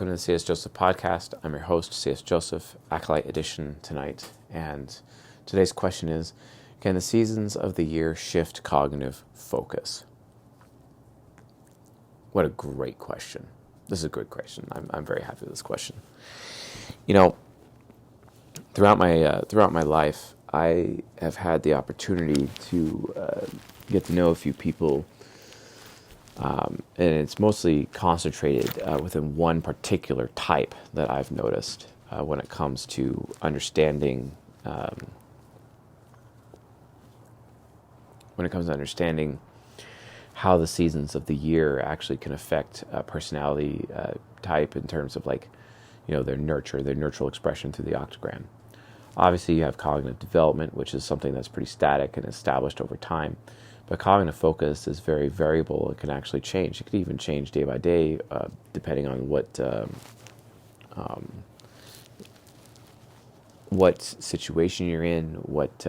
Welcome to the C.S. Joseph Podcast. I'm your host, C.S. Joseph, Acolyte Edition tonight. And today's question is, can the seasons of the year shift cognitive focus? What a great question. This is a good question. I'm very happy with this question. You know, throughout my life, I have had the opportunity to get to know a few people, and it's mostly concentrated within one particular type that I've noticed when it comes to understanding how the seasons of the year actually can affect a personality type in terms of their nurtural expression through the octagram. Obviously, you have cognitive development, which is something that's pretty static and established over time. But cognitive focus is very variable. It can actually change. It could even change day by day, depending on what situation you're in, what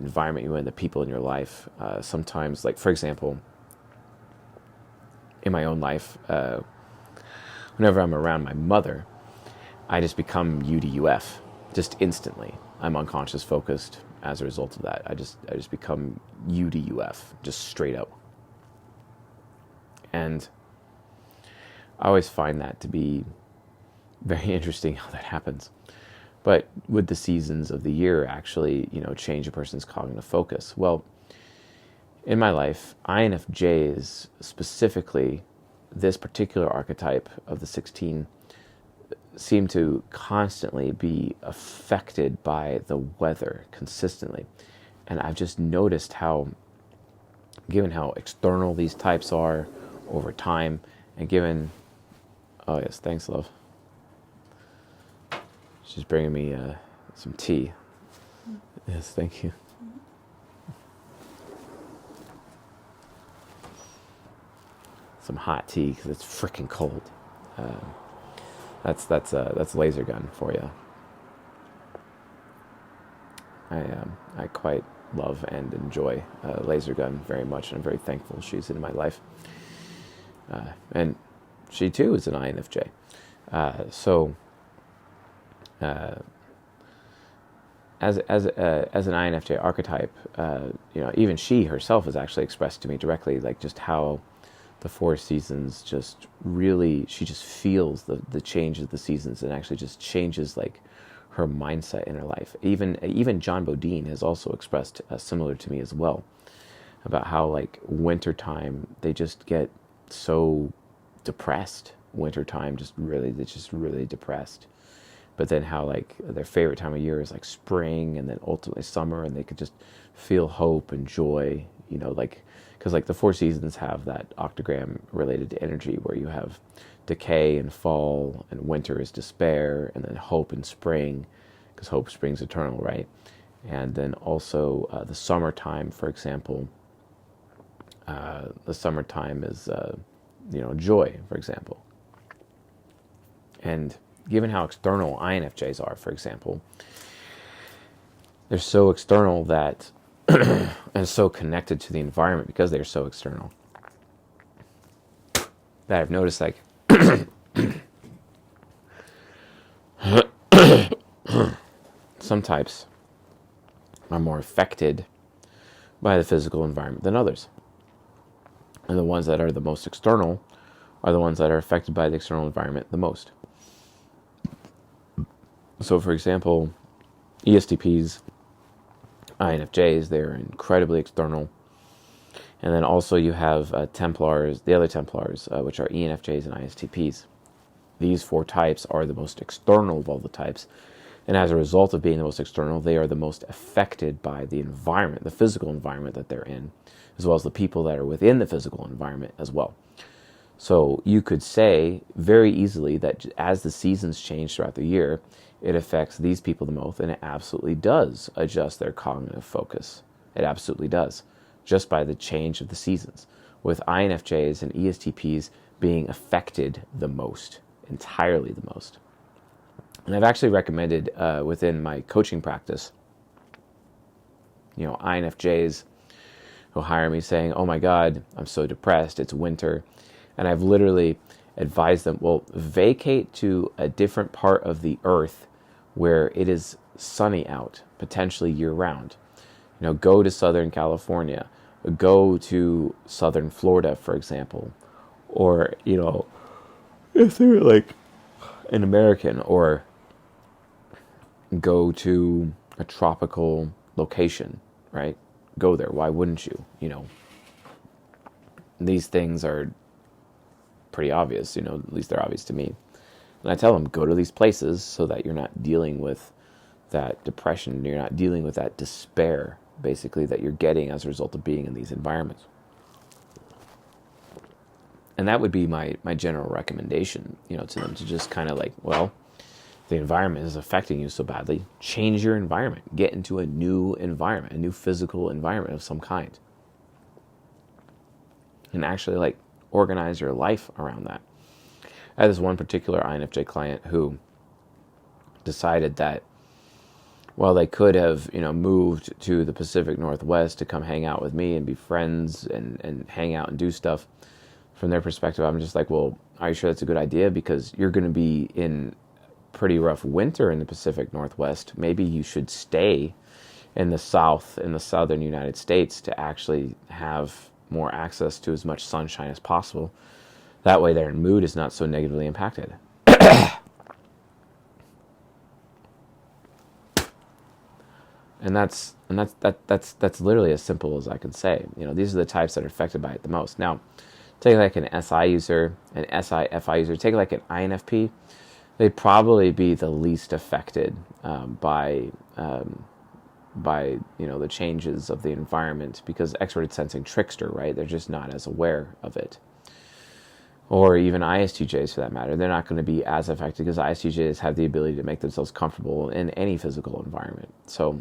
environment you're in, the people in your life. Sometimes, for example, in my own life, whenever I'm around my mother, I just become UDUF, just instantly. I'm unconscious focused. As a result of that, I just become UDUF, just straight up. And I always find that to be very interesting how that happens. But would the seasons of the year actually, change a person's cognitive focus? Well, in my life, INFJs, specifically this particular archetype of the 16, seem to constantly be affected by the weather consistently. And I've just noticed how, given how external these types are over time, and given, oh yes, thanks, love. She's bringing me some tea. Yes, thank you. Some hot tea because it's freaking cold. That's laser gun for you. I quite love and enjoy laser gun very much, and I'm very thankful she's in my life. And she too is an INFJ. As an INFJ archetype, even she herself has actually expressed to me directly, just how the four seasons she just feels the change of the seasons, and actually just changes her mindset in her life. Even John Bodine has also expressed similar to me as well, about how wintertime they just get so depressed. Wintertime they're just really depressed. But then how their favorite time of year is spring, and then ultimately summer, and they could just feel hope and joy, because the four seasons have that octagram related to energy, where you have decay and fall, and winter is despair, and then hope and spring, because hope springs eternal, right? And then also the summertime, for example, the summertime is joy, for example. And given how external INFJs are, for example, they're so external that and so connected to the environment because they're so external, that I've noticed some types are more affected by the physical environment than others. And the ones that are the most external are the ones that are affected by the external environment the most. So, for example, ESTPs, INFJs, they're incredibly external. And then also you have Templars, the other Templars, which are ENFJs and ISTPs. These four types are the most external of all the types. And as a result of being the most external, they are the most affected by the environment, the physical environment that they're in, as well as the people that are within the physical environment as well. So you could say very easily that as the seasons change throughout the year, it affects these people the most, and it absolutely does adjust their cognitive focus. It absolutely does, just by the change of the seasons, with INFJs and ESTPs being affected the most, entirely the most. And I've actually recommended within my coaching practice, INFJs who hire me saying, oh my God, I'm so depressed, it's winter. And I've literally advise them, well, vacate to a different part of the earth where it is sunny out, potentially year round. Go to Southern California, go to Southern Florida, for example, or, if they're like an American, or go to a tropical location, right? Go there. Why wouldn't you? These things are pretty obvious, at least they're obvious to me. And I tell them, go to these places so that you're not dealing with that depression, you're not dealing with that despair, basically, that you're getting as a result of being in these environments. And that would be my general recommendation, to them, to just kind of like, well, the environment is affecting you so badly, change your environment. Get into a new environment, a new physical environment of some kind. And actually, like, organize your life around that. I had this one particular INFJ client who decided that, well, they could have, moved to the Pacific Northwest to come hang out with me and be friends and hang out and do stuff. From their perspective, I'm just like, well, are you sure that's a good idea? Because you're going to be in pretty rough winter in the Pacific Northwest. Maybe you should stay in the South, in the southern United States, to actually have more access to as much sunshine as possible. That way their mood is not so negatively impacted. And that's literally as simple as I can say. These are the types that are affected by it the most. Now, take like an SI user, an SIFI user, take like an INFP. They'd probably be the least affected by the changes of the environment, because extroverted sensing trickster, right? They're just not as aware of it. Or even ISTJs, for that matter, they're not going to be as affected, because ISTJs have the ability to make themselves comfortable in any physical environment. So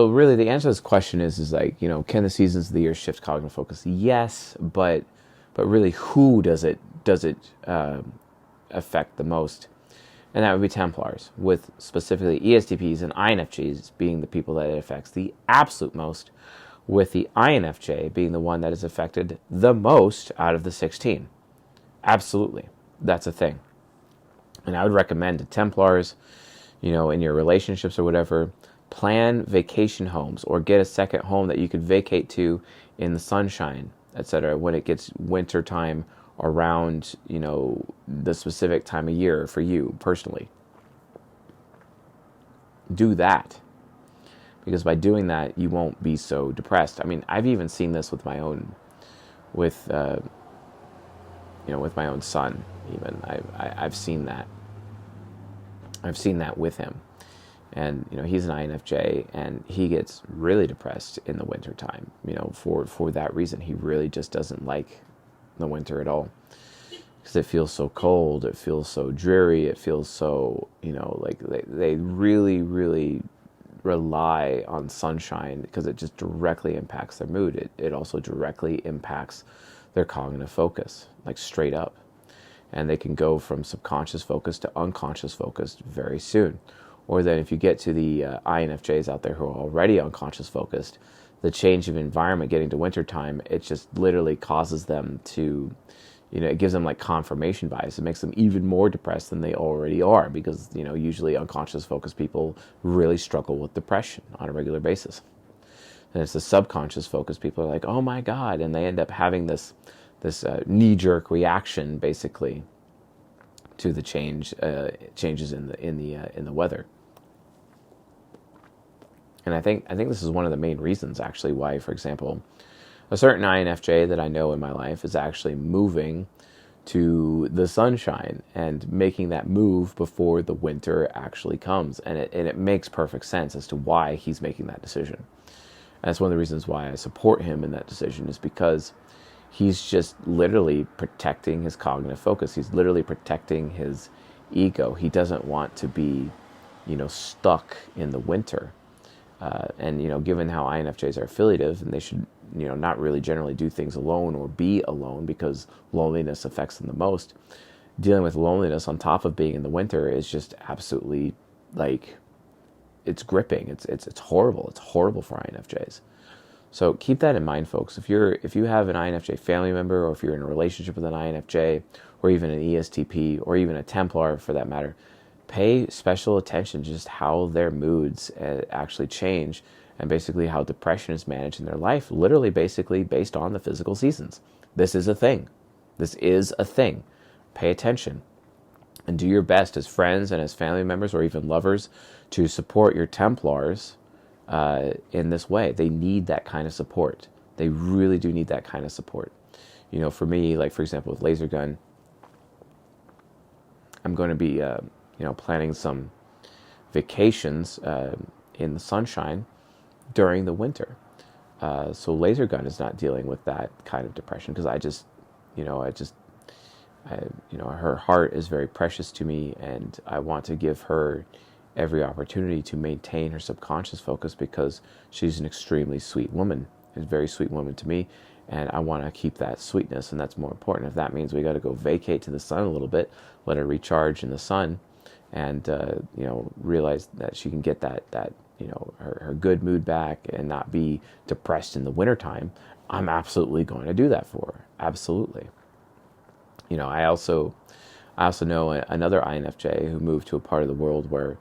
really, the answer to this question is like, can the seasons of the year shift cognitive focus? Yes, but really, who does it affect the most? And that would be Templars, with specifically ESTPs and INFJs being the people that it affects the absolute most, with the INFJ being the one that is affected the most out of the 16. Absolutely. That's a thing. And I would recommend to Templars, in your relationships or whatever, plan vacation homes, or get a second home that you could vacate to in the sunshine, etc. when it gets winter time around, the specific time of year for you personally. Do that. Because by doing that, you won't be so depressed. I mean, I've even seen this with my own, with my own son. Even I've seen that. I've seen that with him, and he's an INFJ, and he gets really depressed in the winter time. For that reason, he really just doesn't like the winter at all, because it feels so cold. It feels so dreary. It feels so like they really, really rely on sunshine, because it just directly impacts their mood. It also directly impacts their cognitive focus, like straight up. And they can go from subconscious focus to unconscious focus very soon. Or then if you get to the INFJs out there who are already unconscious focused, the change of environment getting to wintertime, it just literally causes them to, it gives them like confirmation bias. It makes them even more depressed than they already are, because, usually unconscious focused people really struggle with depression on a regular basis. And it's the subconscious focused people are like, oh my God, and they end up having this knee-jerk reaction, basically, to the changes in the weather. And I think this is one of the main reasons, actually, why, for example, a certain INFJ that I know in my life is actually moving to the sunshine and making that move before the winter actually comes. And it makes perfect sense as to why he's making that decision. And that's one of the reasons why I support him in that decision, is because he's just literally protecting his cognitive focus. He's literally protecting his ego. He doesn't want to be, stuck in the winter. And given how INFJs are affiliative, and they should, not really generally do things alone or be alone, because loneliness affects them the most. Dealing with loneliness on top of being in the winter is just absolutely, like, it's gripping. It's horrible. It's horrible for INFJs. So keep that in mind, folks. If you have an INFJ family member, or if you're in a relationship with an INFJ, or even an ESTP, or even a Templar for that matter, pay special attention to just how their moods actually change, and basically how depression is managed in their life, literally basically based on the physical seasons. This is a thing. This is a thing. Pay attention and do your best as friends and as family members or even lovers to support your Templars in this way. They need that kind of support. They really do need that kind of support. You know, for me, like for example, with Laser Gun, I'm going to be, planning some vacations in the sunshine during the winter. So Laser Gun is not dealing with that kind of depression because her heart is very precious to me, and I want to give her every opportunity to maintain her subconscious focus because she's an extremely sweet woman, a very sweet woman to me, and I want to keep that sweetness, and that's more important. If that means we got to go vacate to the sun a little bit, let her recharge in the sun, and realize that she can get that her good mood back and not be depressed in the wintertime, I'm absolutely going to do that for her. Absolutely. You know, I also know another INFJ who moved to a part of the world where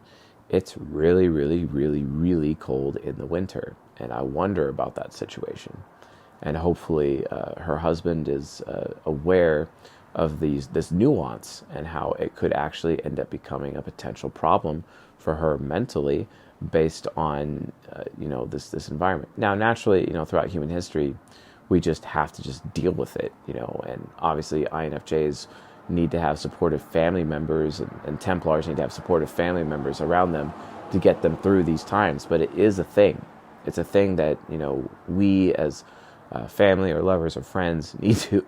it's really, really, really, really cold in the winter. And I wonder about that situation. And hopefully her husband is aware of this nuance and how it could actually end up becoming a potential problem for her mentally based on, this environment. Now, naturally, throughout human history, we just have to just deal with it, and obviously INFJs need to have supportive family members, and Templars need to have supportive family members around them to get them through these times. But it is a thing. It's a thing that, we as family or lovers or friends need to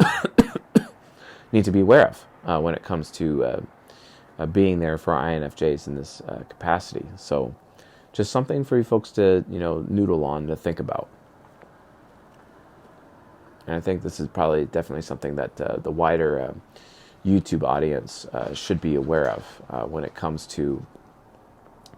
need to be aware of when it comes to being there for INFJs in this capacity. So just something for you folks to, noodle on, to think about. And I think this is probably definitely something that the wider YouTube audience should be aware of when it comes to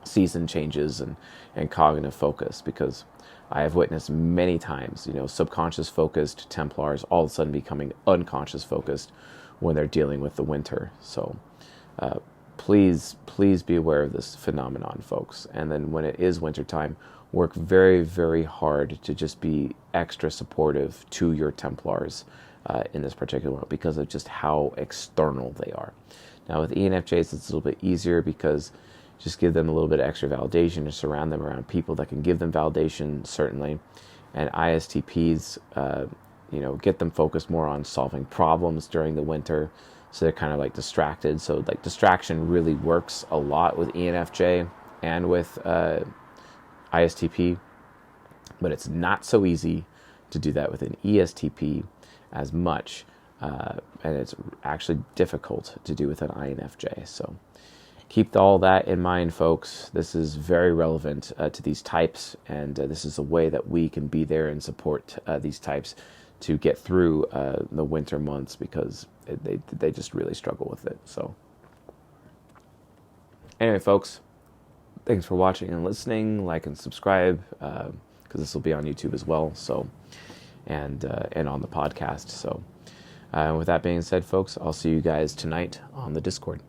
season changes and cognitive focus, because I have witnessed many times, subconscious focused Templars all of a sudden becoming unconscious focused when they're dealing with the winter. So please be aware of this phenomenon, folks. And then when it is wintertime, work very, very hard to just be extra supportive to your Templars in this particular one, because of just how external they are. Now with ENFJs, it's a little bit easier because just give them a little bit of extra validation, to surround them around people that can give them validation, certainly. And ISTPs, get them focused more on solving problems during the winter, so they're kind of like distracted. So like distraction really works a lot with ENFJ and with ISTP, but it's not so easy to do that with an ESTP as much, and it's actually difficult to do with an INFJ. So keep all that in mind, folks. This is very relevant to these types, and this is a way that we can be there and support these types to get through the winter months, because they just really struggle with it. So anyway, folks, thanks for watching and listening. Like and subscribe, because this will be on YouTube as well. So and on the podcast. So with that being said, folks, I'll see you guys tonight on the Discord.